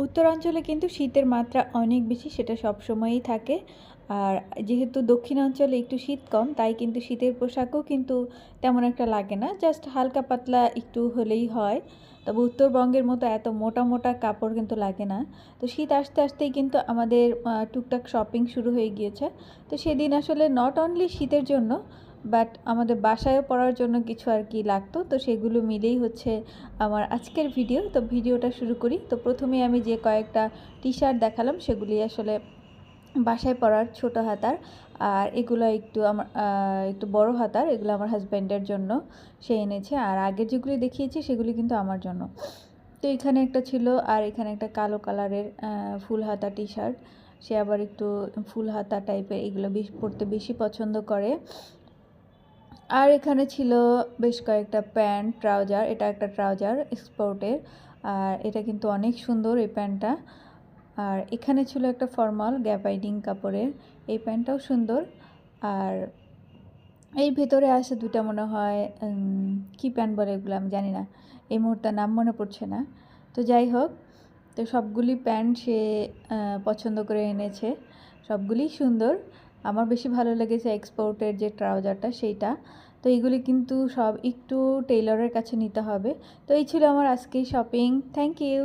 উত্তরাঞ্চলে কিন্তু শীতের মাত্রা অনেক বেশি, সেটা সবসময়ই থাকে। আর যেহেতু দক্ষিণাঞ্চলে একটু শীত কম, তাই কিন্তু শীতের পোশাকও কিন্তু তেমন একটা লাগে না, জাস্ট হালকা পাতলা একটু হলেই হয়। তবে উত্তরবঙ্গের মতো এত মোটা মোটা কাপড় কিন্তু লাগে না। তো শীত আসতে আসতেই কিন্তু আমাদের টুকটাক শপিং শুরু হয়ে গিয়েছে। তো সেদিন আসলে নট অনলি শীতের জন্য, বাট আমাদের বাসায়ও পরার জন্য কিছু আর কি লাগতো, তো সেগুলো মিলেই হচ্ছে আমার আজকের ভিডিও। তো ভিডিওটা শুরু করি। তো প্রথমেই আমি যে কয়েকটা টি শার্ট দেখালাম সেগুলি আসলে বাসায় পরার ছোট হাতার, আর এগুলো একটু আমার একটু বড় হাতার, এগুলো আমার হাজব্যান্ডের জন্য সে এনেছে। আর আগের যেগুলি দেখিয়েছি সেগুলি কিন্তু আমার জন্য। তো এখানে একটা ছিল, আর এখানে একটা কালো কালারের ফুল হাতা টি শার্ট। সে আবার একটু ফুল হাতা টাইপের এগুলো পরতে বেশি পছন্দ করে। আর এখানে ছিল বেশ কয়েকটা প্যান্ট, ট্রাউজার। এটা একটা ট্রাউজার এক্সপোর্টের, আর এটা কিন্তু অনেক সুন্দর এই প্যান্টটা। আর এখানে ছিল একটা ফর্মাল গ্যাবার্ডিং কাপড়ের, এই প্যান্টটাও সুন্দর। আর এই ভেতরে আছে দুটা মনে হয় কী প্যান্ট বলে এগুলো আমি জানি না, এই মুহূর্তে নাম মনে পড়ছে না। তো যাই হোক, তো সবগুলি প্যান্ট সে পছন্দ করে এনেছে, সবগুলিই সুন্দর। আমার বেশি ভালো লেগেছে এক্সপোর্টের যে ট্রাউজারটা সেইটা। তো এইগুলি কিন্তু সব একটু টেইলরের কাছে নিতে হবে। তো এই ছিল আমার আজকের শপিং। Thank you.